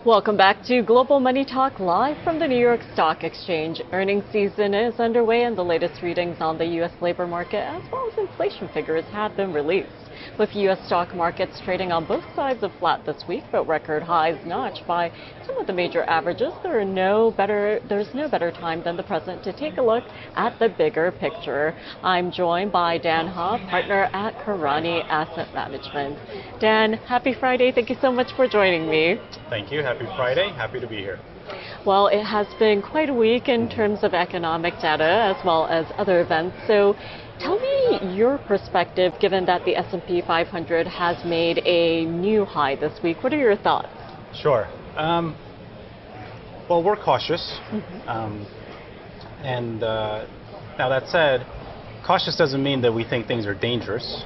Welcome back to Global Money Talk live from the New York Stock Exchange. Earnings season is underway and the latest readings on the U.S. labor market as well as inflation figures have been released. With U.S. stock markets trading on both sides of flat this week, but record highs notched by some of the major averages, there's no better time than the present to take a look at the bigger picture. I'm joined by Dan Ha, partner at Karani Asset Management. Dan, happy Friday. Thank you so much for joining me. Thank you. Happy Friday. Happy to be here. Well, it has been quite a week in terms of economic data as well as other events. So tell me your perspective, given that the S&P 500 has made a new high this week. What are your thoughts? Sure. Well, we're cautious. Now that said, cautious doesn't mean that we think things are dangerous,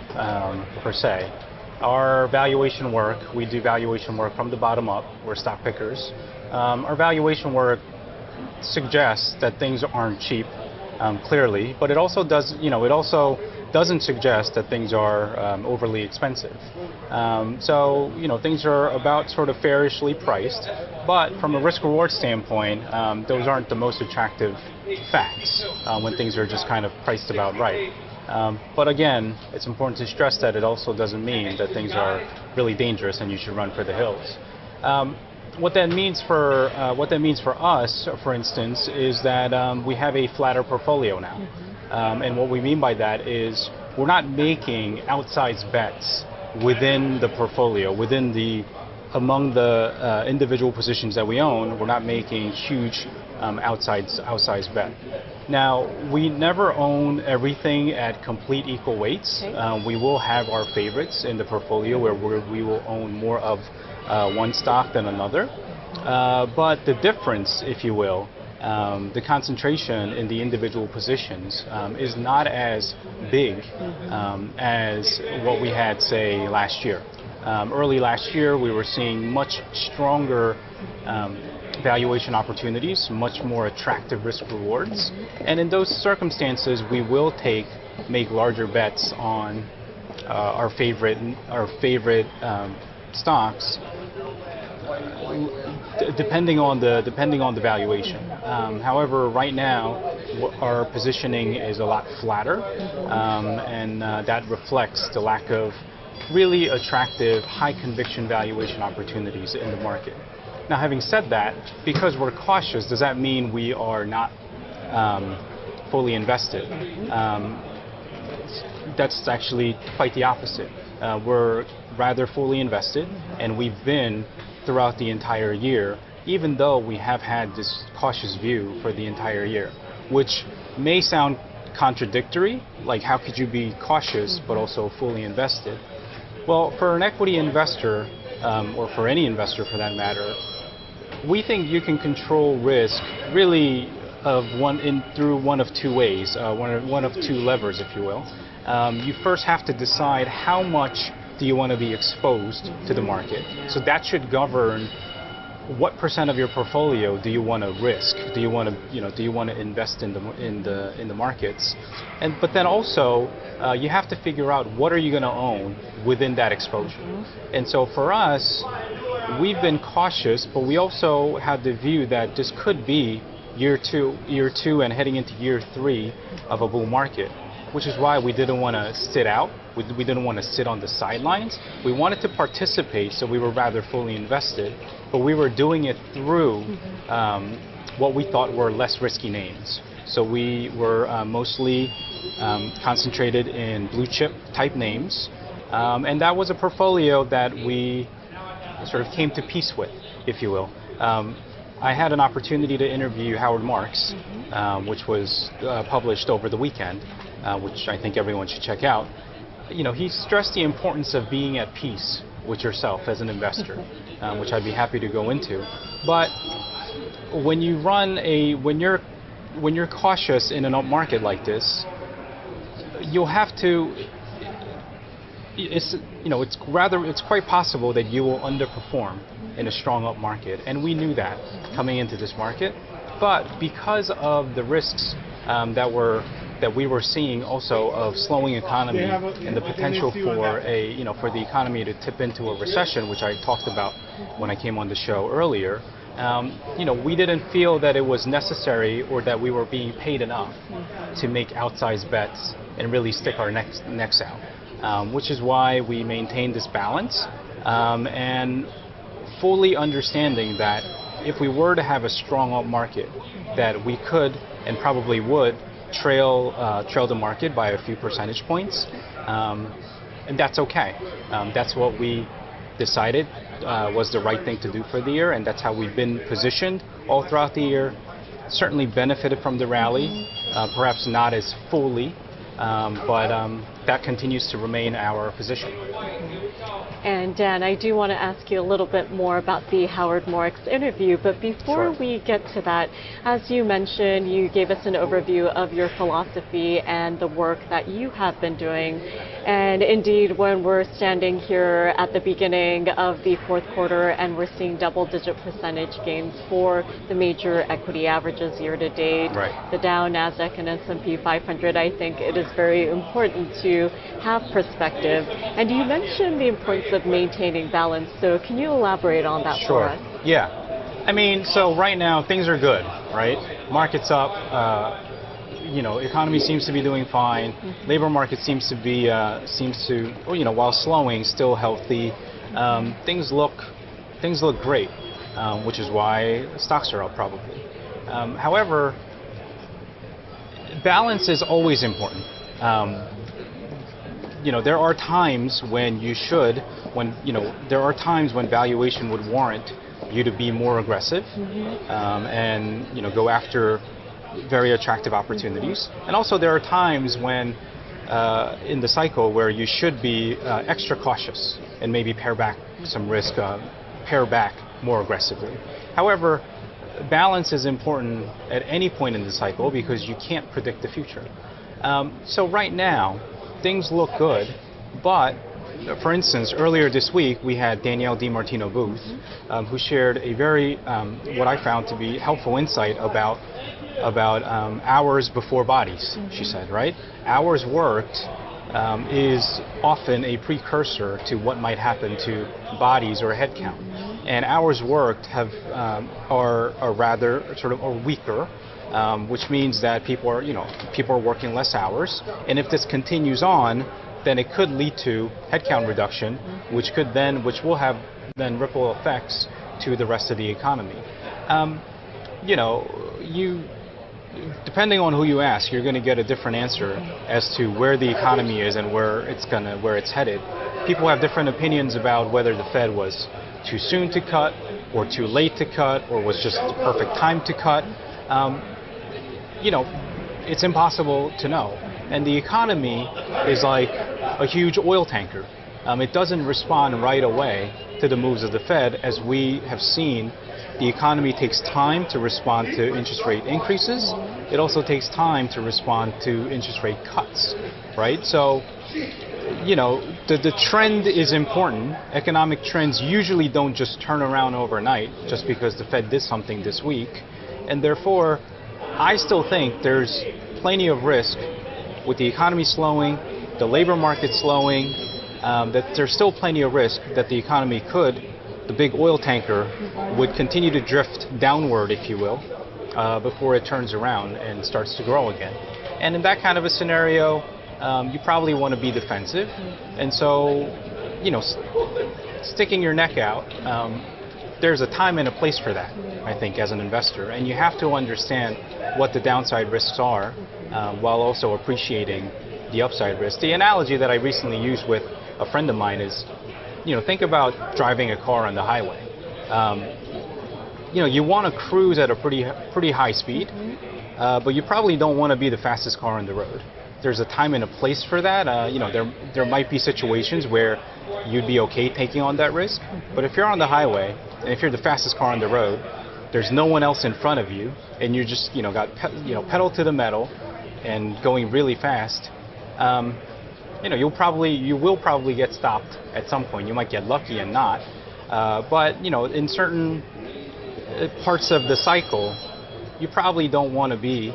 per se. Our valuation work, we do valuation work from the bottom up. We're stock pickers. Our valuation work suggests that things aren't cheap, clearly, but it also doesn't suggest that things are overly expensive. So things are about sort of fairly priced, but from a risk-reward standpoint, those aren't the most attractive facts when things are just kind of priced about right. But again, it's important to stress that it also doesn't mean that things are really dangerous and you should run for the hills. What that means for us, for instance, is that we have a flatter portfolio now. And what we mean by that is we're not making outsized bets within the portfolio, among the individual positions that we own. We're not making huge outsized bet. Now, we never own everything at complete equal weights. We will have our favorites in the portfolio where we will own more of one stock than another. But the difference, if you will, the concentration in the individual positions is not as big as what we had, say, last year. Early last year, we were seeing much stronger valuation opportunities, much more attractive risk rewards. And in those circumstances, we will make larger bets on our favorite stocks, depending on the valuation. However, right now our positioning is a lot flatter, and that reflects the lack of really attractive, high conviction valuation opportunities in the market. Now, having said that, because we're cautious, does that mean we are not fully invested? That's actually quite the opposite. We're rather fully invested, and we've been throughout the entire year, even though we have had this cautious view for the entire year, which may sound contradictory, like how could you be cautious but also fully invested? Well, for an equity investor, or for any investor for that matter, we think you can control risk really through one of two ways, one of two levers, if you will. You first have to decide how much do you want to be exposed to the market. So that should govern what percent of your portfolio do you want to risk? Do you want to invest in the markets? But then also you have to figure out what are you going to own within that exposure. And so for us, we've been cautious, but we also have the view that this could be year two and heading into year three of a bull market, which is why we didn't want to sit out. We didn't want to sit on the sidelines. We wanted to participate, so we were rather fully invested, but we were doing it through what we thought were less risky names. So we were mostly concentrated in blue chip type names, and that was a portfolio that we sort of came to peace with, if you will. I had an opportunity to interview Howard Marks, which was published over the weekend, which I think everyone should check out. He stressed the importance of being at peace with yourself as an investor, which I'd be happy to go into. But when you're cautious in an up market like this, you'll have to. It's quite possible that you will underperform in a strong up market, and we knew that coming into this market. But because of the risks that were that we were seeing also of slowing economy and the potential for for the economy to tip into a recession, which I talked about when I came on the show earlier. We didn't feel that it was necessary or that we were being paid enough to make outsized bets and really stick our necks out, which is why we maintained this balance and fully understanding that if we were to have a strong up market, that we could and probably would trail the market by a few percentage points, and that's okay. That's what we decided was the right thing to do for the year, and that's how we've been positioned all throughout the year. Certainly benefited from the rally, perhaps not as fully, but that continues to remain our position. And Dan, I do want to ask you a little bit more about the Howard Marks interview, but before we get to that, as you mentioned, you gave us an overview of your philosophy and the work that you have been doing. And indeed, when we're standing here at the beginning of the fourth quarter and we're seeing double-digit percentage gains for the major equity averages year to date, the Dow, NASDAQ, and S&P 500, I think it is very important to have perspective. And you mentioned the importance of maintaining balance, so can you elaborate on that for us? Yeah. I mean, so right now things are good, right? Market's up, economy seems to be doing fine. Labor market seems to, while slowing, still healthy. Things look great, which is why stocks are up probably. However, balance is always important. There are times when there are times when valuation would warrant you to be more aggressive and go after very attractive opportunities. And also there are times when in the cycle where you should be extra cautious and maybe pare back some risk, pare back more aggressively. However, balance is important at any point in the cycle because you can't predict the future. So right now, things look good, but for instance, earlier this week we had Danielle DiMartino Booth, who shared a very, what I found to be helpful insight about hours before bodies, she said, right? Hours worked is often a precursor to what might happen to bodies or headcount. And hours worked are rather sort of weaker, which means that people are working less hours, and if this continues on, then it could lead to headcount reduction, which will have then ripple effects to the rest of the economy. Depending on who you ask, you're going to get a different answer as to where the economy is and where it's headed. People have different opinions about whether the Fed was too soon to cut, or too late to cut, or was just the perfect time to cut. It's impossible to know. And the economy is like a huge oil tanker. It doesn't respond right away to the moves of the Fed. As we have seen, the economy takes time to respond to interest rate increases. It also takes time to respond to interest rate cuts, right? So, the trend is important. Economic trends usually don't just turn around overnight just because the Fed did something this week. And therefore, I still think there's plenty of risk with the economy slowing, the labor market slowing, that there's still plenty of risk that the economy the big oil tanker would continue to drift downward, if you will, before it turns around and starts to grow again. And in that kind of a scenario, you probably want to be defensive. And so, sticking your neck out, there's a time and a place for that, I think, as an investor. And you have to understand what the downside risks are while also appreciating the upside risk. The analogy that I recently used with a friend of mine is, think about driving a car on the highway. You want to cruise at a pretty high speed, but you probably don't want to be the fastest car on the road. There's a time and a place for that. There might be situations where you'd be okay taking on that risk, but if you're on the highway and if you're the fastest car on the road, there's no one else in front of you, and you just got pedal to the metal and going really fast. You will probably get stopped at some point. You might get lucky and not, but in certain parts of the cycle, you probably don't want to be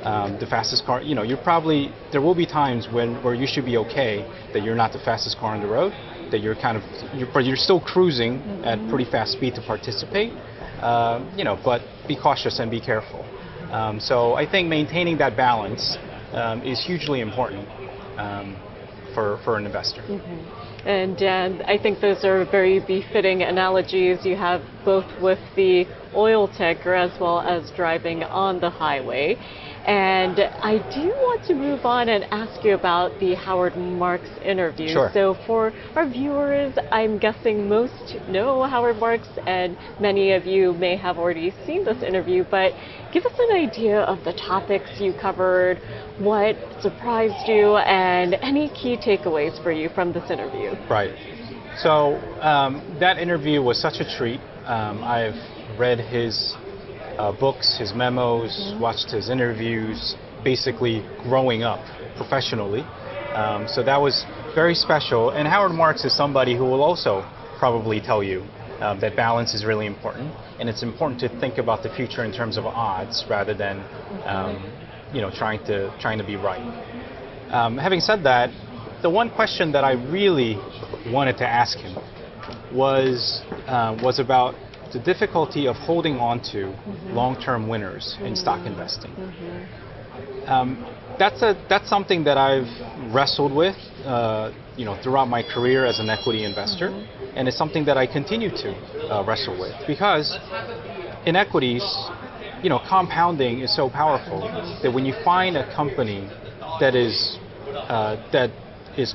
the fastest car. There will be times where you should be okay that you're not the fastest car on the road, that but you're still cruising at pretty fast speed to participate. But be cautious and be careful. So I think maintaining that balance is hugely important for an investor. And I think those are very befitting analogies you have both with the oil tanker as well as driving on the highway. And I do want to move on and ask you about the Howard Marks interview. Sure. So for our viewers, I'm guessing most know Howard Marks, and many of you may have already seen this interview, but give us an idea of the topics you covered, what surprised you, and any key takeaways for you from this interview. Right. So that interview was such a treat. I've read his books, his memos, watched his interviews, basically growing up professionally. So that was very special. And Howard Marks is somebody who will also probably tell you that balance is really important, and it's important to think about the future in terms of odds rather than trying to be right. Having said that, the one question that I really wanted to ask him was about the difficulty of holding on to long-term winners in stock investing. That's something that I've wrestled with, throughout my career as an equity investor, and it's something that I continue to wrestle with, because in equities, compounding is so powerful that when you find a company that is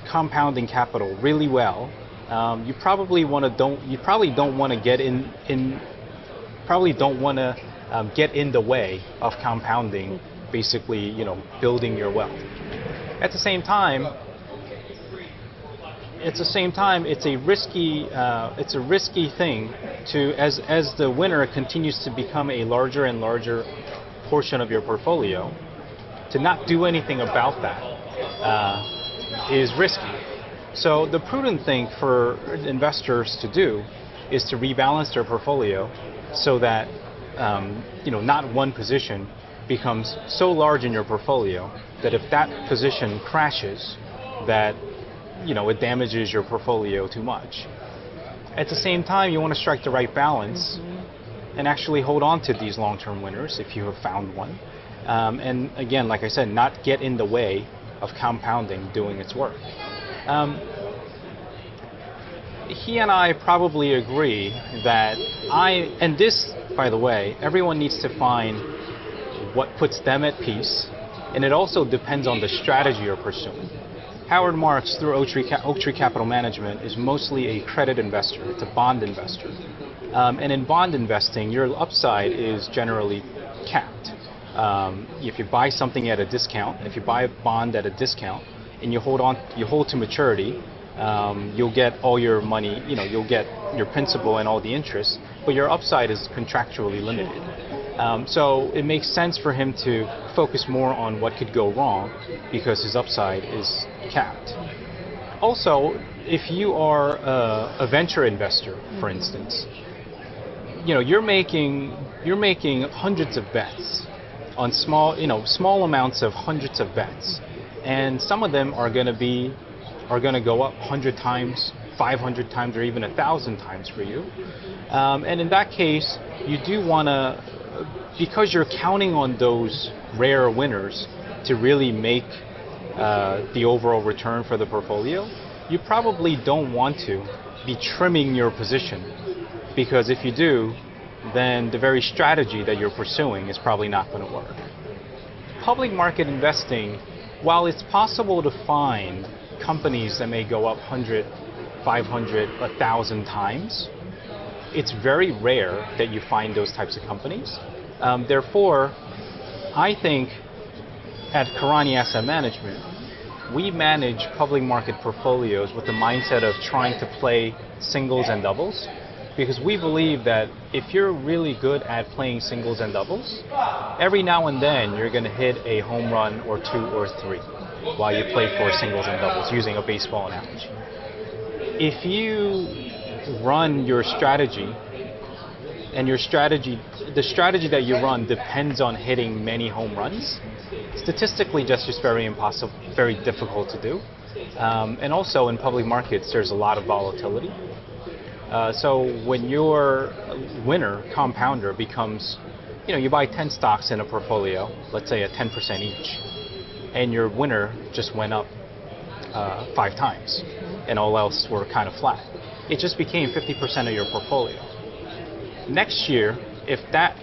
compounding capital really well, you probably don't want to get in the way of compounding, basically, building your wealth. At the same time, it's a risky thing to, as the winner continues to become a larger and larger portion of your portfolio, to not do anything about that is risky. So the prudent thing for investors to do is to rebalance their portfolio so that not one position becomes so large in your portfolio that if that position crashes, that it damages your portfolio too much. At the same time, you want to strike the right balance and actually hold on to these long-term winners if you have found one. And again, like I said, not get in the way of compounding doing its work. He and I probably agree that and this, by the way, everyone needs to find what puts them at peace, and it also depends on the strategy you're pursuing. Howard Marks, through Oaktree Capital Management, is mostly a credit investor. It's a bond investor. And in bond investing, your upside is generally capped. If you buy something at a discount, if you buy a bond at a discount, and you hold to maturity, you'll get all your money, you'll get your principal and all the interest, but your upside is contractually limited. So it makes sense for him to focus more on what could go wrong because his upside is capped. Also, if you are a venture investor, for instance, you're making hundreds of bets on small amounts of hundreds of bets, and some of them are going to go up 100 times, 500 times, or even 1,000 times for you. And in that case, you do want to, because you're counting on those rare winners to really make the overall return for the portfolio, you probably don't want to be trimming your position, because if you do, then the very strategy that you're pursuing is probably not going to work. Public market investing, while it's possible to find companies that may go up 100, 500, 1,000 times, it's very rare that you find those types of companies. Therefore, I think at Karani Asset Management, we manage public market portfolios with the mindset of trying to play singles and doubles, because we believe that if you're really good at playing singles and doubles, every now and then you're going to hit a home run or two or three while you play for singles and doubles, using a baseball analogy. If you run your strategy and your strategy, the strategy that you run depends on hitting many home runs, statistically that's just very impossible, very difficult to do. And also in public markets, there's a lot of volatility. So when your winner compounder becomes, you buy 10 stocks in a portfolio, let's say at 10% each, and your winner just went up 5 times, and all else were kind of flat. It just became 50% of your portfolio. Next year, if that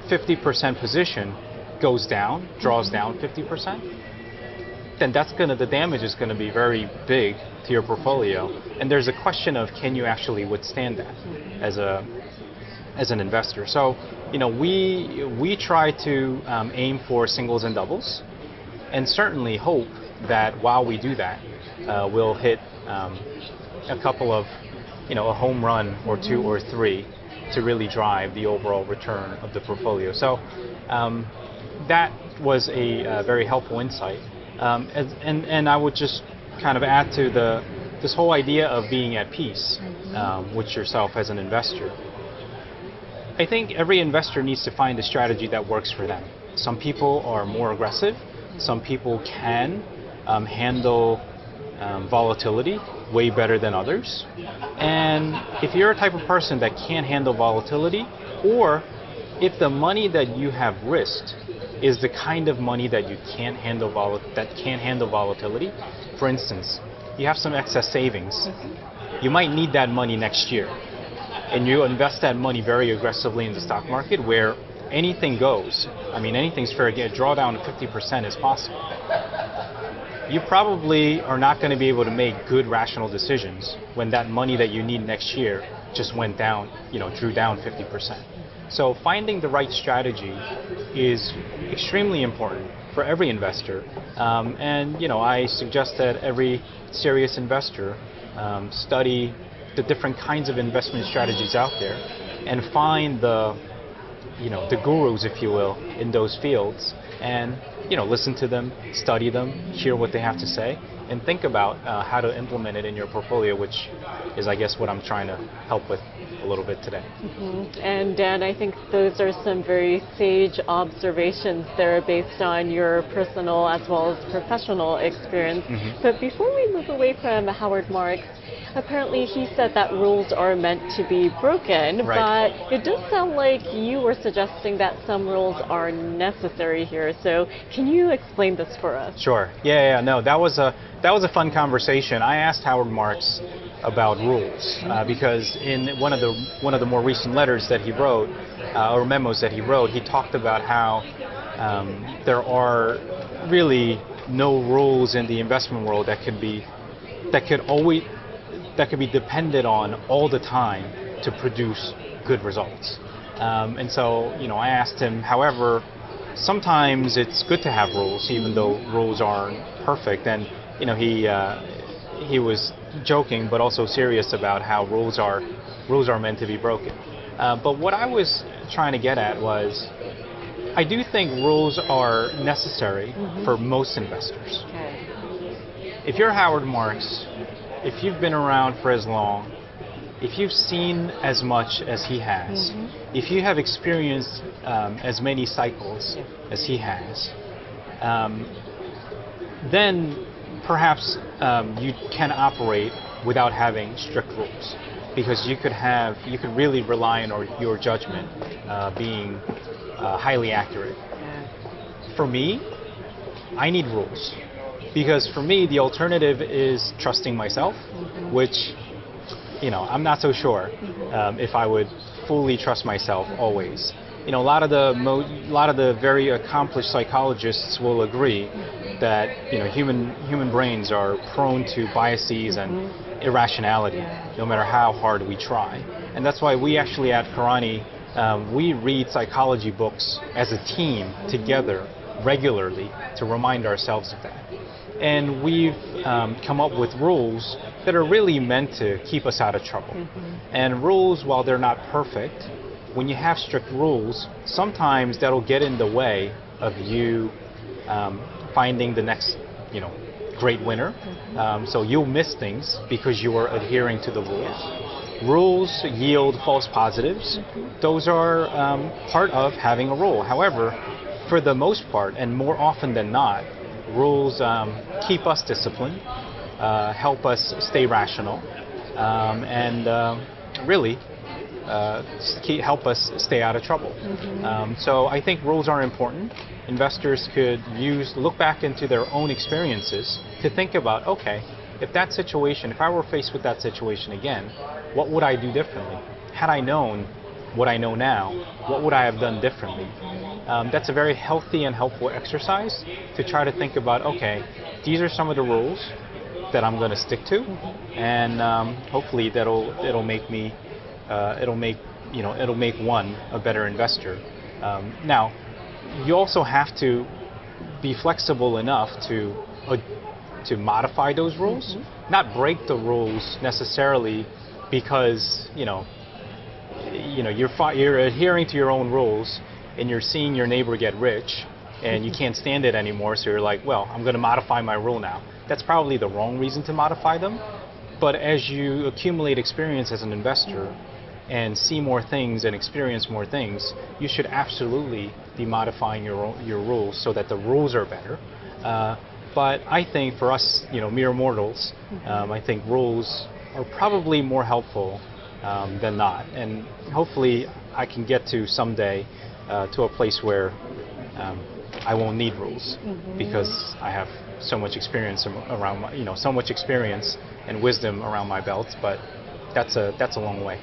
50% position goes down, draws down 50%, then the damage is going to be very big to your portfolio. And there's a question of, can you actually withstand that as an investor? So, we try to aim for singles and doubles, and certainly hope that while we do that, we'll hit a couple of, a home run or 2 or 3 to really drive the overall return of the portfolio. So that was a very helpful insight. And I would just kind of add to this whole idea of being at peace with yourself as an investor. I think every investor needs to find a strategy that works for them. Some people are more aggressive. Some people can handle volatility way better than others. And if you're a type of person that can't handle volatility, or if the money that you have risked is the kind of money that you can't handle volatility. For instance, you have some excess savings. You might need that money next year, and you invest that money very aggressively in the stock market where anything goes. I mean, anything's fair game. A drawdown of 50% is possible. You probably are not going to be able to make good rational decisions when that money that you need next year just went down, drew down 50%. So finding the right strategy is extremely important for every investor. And I suggest that every serious investor study the different kinds of investment strategies out there and find the gurus, if you will, in those fields, and listen to them, study them, hear what they have to say, and think about how to implement it in your portfolio, which is, I guess, what I'm trying to help with a little bit today. And Dan, I think those are some very sage observations there based on your personal as well as professional experience. But before we move away from Howard Marks, apparently he said that rules are meant to be broken, right. But it does sound like you were suggesting that some rules are necessary here. So can you explain this for us? Sure. Yeah. No, that was a fun conversation. I asked Howard Marks about rules because in one of the more recent letters that he wrote, or memos that he wrote, he talked about how there are really no rules in the investment world that could be depended on all the time to produce good results. And so, I asked him, however, sometimes it's good to have rules, even though rules aren't perfect. And he was joking, but also serious about how rules are meant to be broken. But what I was trying to get at was, I do think rules are necessary for most investors. If you're Howard Marks, if you've been around for as long, if you've seen as much as he has, if you have experienced as many cycles as he has, then perhaps you can operate without having strict rules, because you could really rely on your judgment being highly accurate. For me, I need rules. Because for me, the alternative is trusting myself, which, I'm not so sure if I would fully trust myself always. A lot of the very accomplished psychologists will agree that human brains are prone to biases and irrationality, no matter how hard we try. And that's why we actually at Karani, we read psychology books as a team together regularly to remind ourselves of that. And we've come up with rules that are really meant to keep us out of trouble. And rules, while they're not perfect, when you have strict rules, sometimes that'll get in the way of you finding the next, great winner. So you'll miss things because you are adhering to the rules. rules yield false positives. Those are part of having a rule. However, for the most part, and more often than not, rules keep us disciplined, help us stay rational, and really help us stay out of trouble. So I think rules are important. Investors could look back into their own experiences to think about, okay, if I were faced with that situation again, what would I do differently? Had I known what I know now, what would I have done differently? That's a very healthy and helpful exercise to try to think about, okay, these are some of the rules that I'm going to stick to, and hopefully it'll make one a better investor. Now, you also have to be flexible enough to modify those rules, not break the rules necessarily because you're adhering to your own rules and you're seeing your neighbor get rich and you can't stand it anymore, so you're like, well, I'm going to modify my rule now. That's probably the wrong reason to modify them. But as you accumulate experience as an investor and see more things and experience more things, you should absolutely be modifying your rules so that the rules are better. But I think for us, mere mortals, I think rules are probably more helpful than not. And hopefully I can get to someday to a place where I won't need rules because I have so much experience around so much experience and wisdom around my belt. But that's a long way.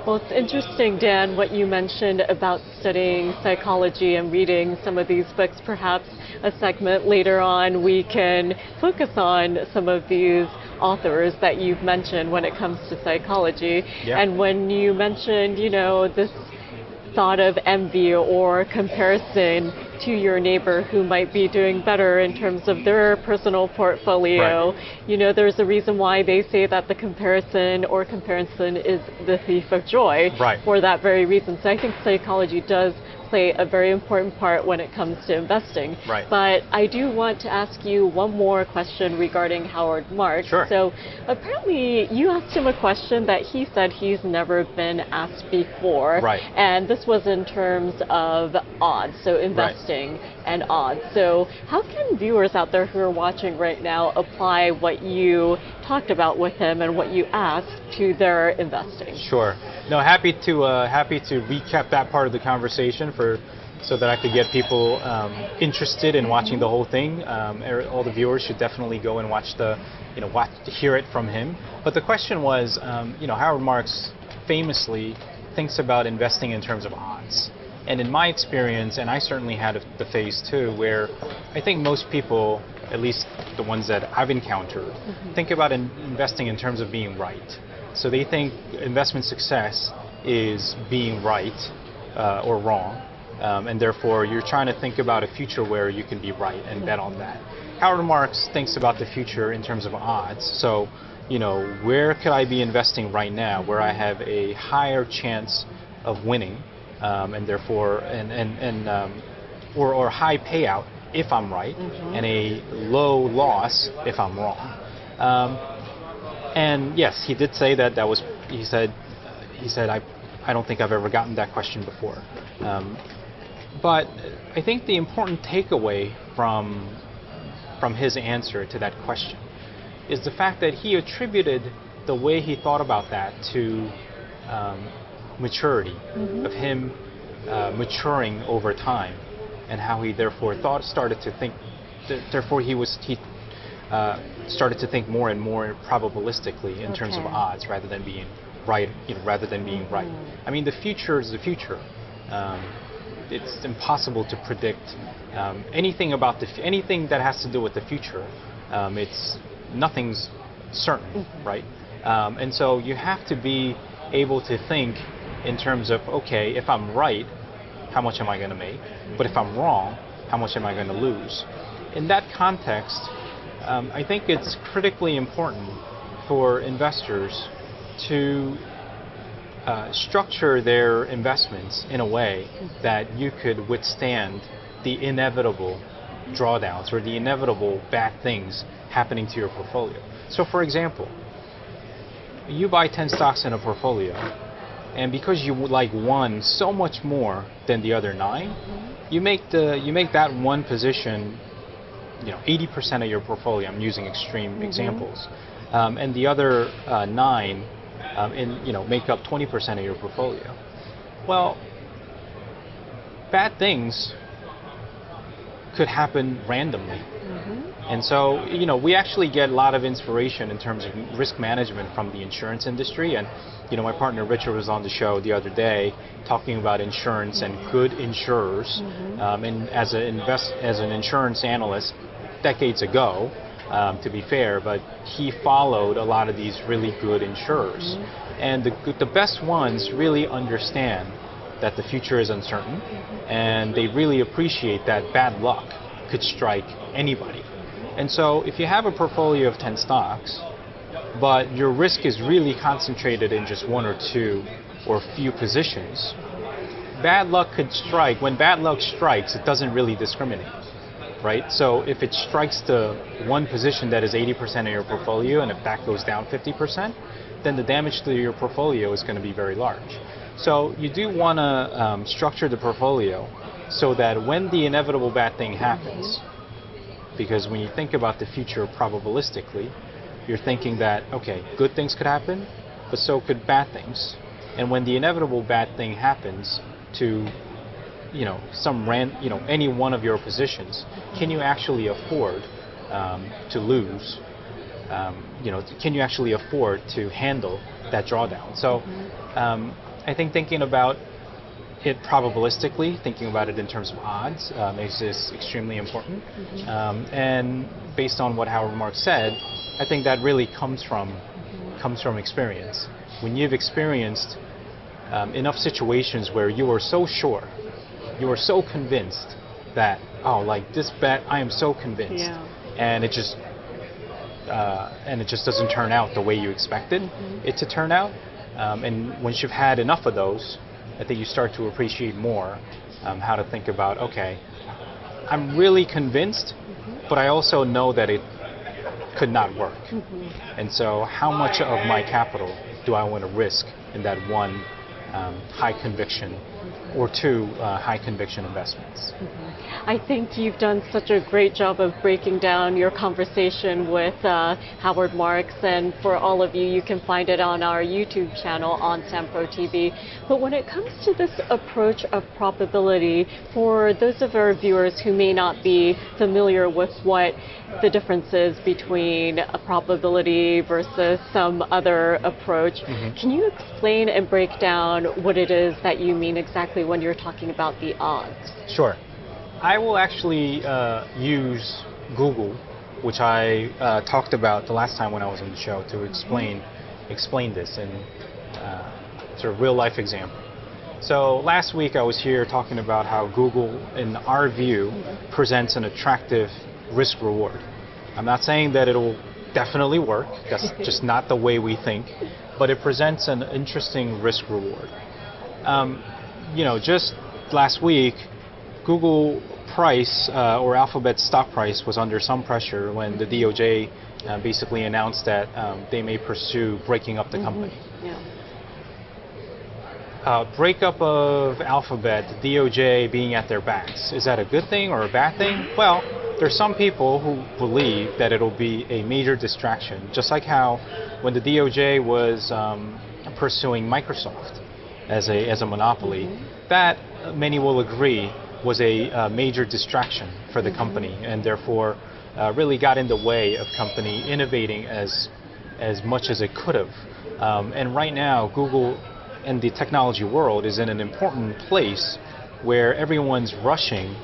Well, it's interesting, Dan, what you mentioned about studying psychology and reading some of these books. Perhaps a segment later on we can focus on some of these authors that you've mentioned when it comes to psychology. Yeah. And when you mentioned, this thought of envy or comparison to your neighbor who might be doing better in terms of their personal portfolio, right. There's a reason why they say that the comparison is the thief of joy, right. For that very reason. So I think psychology does play a very important part when it comes to investing. Right. But I do want to ask you one more question regarding Howard Marks. Sure. So apparently you asked him a question that he said he's never been asked before. Right. And this was in terms of odds, so investing and odds. So how can viewers out there who are watching right now apply what you talked about with him and what you asked to their investing? Sure. No, happy to recap that part of the conversation so that I could get people interested in watching the whole thing. All the viewers should definitely go and hear it from him. But the question was, Howard Marks famously thinks about investing in terms of odds. And in my experience, and I certainly had the phase too, where I think most people, at least the ones that I've encountered, think about investing in terms of being right. So they think investment success is being right or wrong, and therefore you're trying to think about a future where you can be right and bet on that. Howard Marks thinks about the future in terms of odds. So, where could I be investing right now where I have a higher chance of winning, and therefore or high payout if I'm right, and a low loss if I'm wrong. And yes, he did say that was. He said I don't think I've ever gotten that question before. But I think the important takeaway from his answer to that question is the fact that he attributed the way he thought about that to maturity, of him maturing over time, and how he therefore started to think more and more probabilistically in terms of odds rather than being right. I mean, the future is the future. It's impossible to predict anything about anything that has to do with the future. Nothing's certain, right? And so you have to be able to think in terms of, okay, if I'm right, how much am I going to make? But if I'm wrong, how much am I going to lose? In that context, I think it's critically important for investors to structure their investments in a way that you could withstand the inevitable drawdowns or the inevitable bad things happening to your portfolio. So for example, you buy 10 stocks in a portfolio, and because you like one so much more than the other 9, you make that one position, 80% of your portfolio. I'm using extreme examples, and the other 9, make up 20% of your portfolio. Well, bad things could happen randomly. And so, we actually get a lot of inspiration in terms of risk management from the insurance industry. And, my partner Richard was on the show the other day talking about insurance and good insurers. And as an insurance analyst decades ago, to be fair, but he followed a lot of these really good insurers. And the best ones really understand that the future is uncertain, and they really appreciate that bad luck could strike anybody. And so if you have a portfolio of 10 stocks, but your risk is really concentrated in just 1 or 2 or few positions, bad luck could strike. When bad luck strikes, it doesn't really discriminate, right? So if it strikes the one position that is 80% of your portfolio, and if that goes down 50%, then the damage to your portfolio is going to be very large. So you do want to structure the portfolio so that when the inevitable bad thing happens, because when you think about the future probabilistically, you're thinking that, okay, good things could happen, but so could bad things. And when the inevitable bad thing happens to, any one of your positions, can you actually afford to lose? Can you actually afford to handle that drawdown? So I think thinking about it probabilistically, thinking about it in terms of odds, is this extremely important. And based on what Howard Marks said, I think that really comes from experience. When you've experienced enough situations where you are so sure, you are so convinced that, like this bet, I am so convinced, and it just doesn't turn out the way you expected it to turn out. And once you've had enough of those, I think you start to appreciate more how to think about, okay, I'm really convinced, but I also know that it could not work. And so how much of my capital do I want to risk in that one high conviction or 2 high conviction investments? I think you've done such a great job of breaking down your conversation with Howard Marks, and for all of you, you can find it on our YouTube channel on SamProTV. But when it comes to this approach of probability, for those of our viewers who may not be familiar with what the difference is between a probability versus some other approach, can you explain and break down what it is that you mean exactly when you're talking about the odds? Sure. I will actually use Google, which I talked about the last time when I was on the show, to explain this in sort of real life example. So last week I was here talking about how Google, in our view, presents an attractive risk reward. I'm not saying that it'll definitely work. That's just not the way we think. But it presents an interesting risk reward. Just last week, Google price or Alphabet's stock price was under some pressure when the DOJ basically announced that they may pursue breaking up the company. Breakup of Alphabet, the DOJ being at their backs, is that a good thing or a bad thing? Well, there's some people who believe that it'll be a major distraction, just like how when the DOJ was pursuing Microsoft as a monopoly, that many will agree was a major distraction for the company, and therefore really got in the way of company innovating as much as it could have. And right now, Google and the technology world is in an important place where everyone's rushing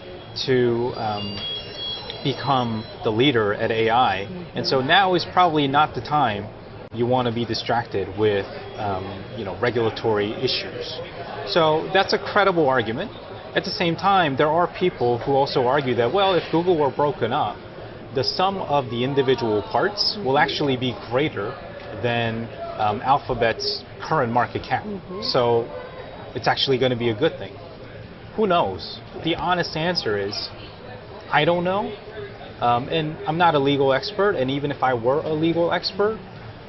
to become the leader at AI. And so now is probably not the time you want to be distracted with regulatory issues. So that's a credible argument. At the same time, there are people who also argue that, well, if Google were broken up, the sum of the individual parts will actually be greater than Alphabet's current market cap. So it's actually going to be a good thing. Who knows? The honest answer is, I don't know. And I'm not a legal expert, and even if I were a legal expert,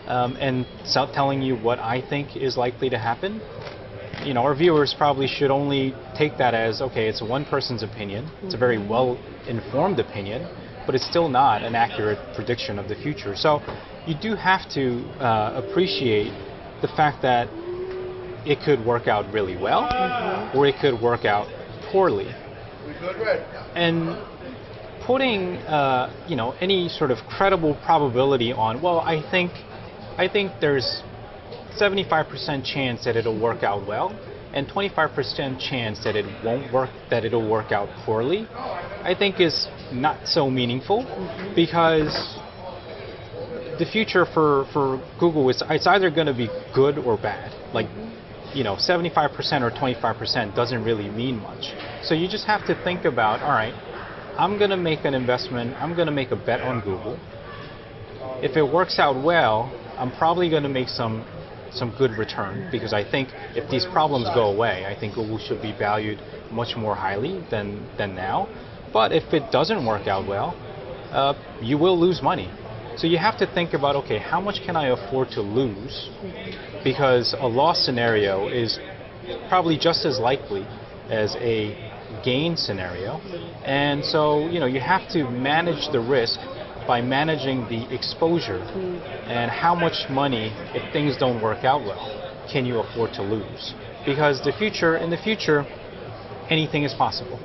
and telling you what I think is likely to happen, our viewers probably should only take that as, okay, it's one person's opinion. It's a very well-informed opinion, but it's still not an accurate prediction of the future. So you do have to appreciate the fact that it could work out really well, or it could work out poorly. And putting any sort of credible probability on, well, I think there's 75% chance that it'll work out well, and 25% chance that it won't work, that it'll work out poorly, I think is not so meaningful, because the future for Google it's either going to be good or bad. Like, 75% or 25% doesn't really mean much. So you just have to think about, all right, I'm going to make an investment, I'm going to make a bet on Google. If it works out well, I'm probably going to make some good return, because I think if these problems go away, I think Google should be valued much more highly than now. But if it doesn't work out well, you will lose money. So you have to think about, okay, how much can I afford to lose? Because a loss scenario is probably just as likely as a gain scenario. And so, you have to manage the risk by managing the exposure and how much money, if things don't work out well, can you afford to lose? Because in the future, anything is possible.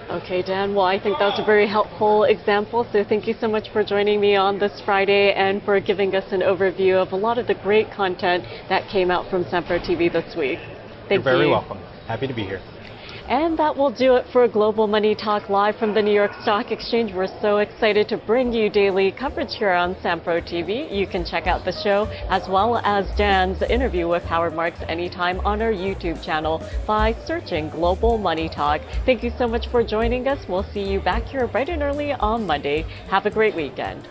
Okay, Dan, well, I think that was a very helpful example, so thank you so much for joining me on this Friday and for giving us an overview of a lot of the great content that came out from Sampro TV this week. Thank you. You're very welcome. Happy to be here. And that will do it for Global Money Talk live from the New York Stock Exchange. We're so excited to bring you daily coverage here on Sampro TV. You can check out the show as well as Dan's interview with Howard Marks anytime on our YouTube channel by searching Global Money Talk. Thank you so much for joining us. We'll see you back here bright and early on Monday. Have a great weekend.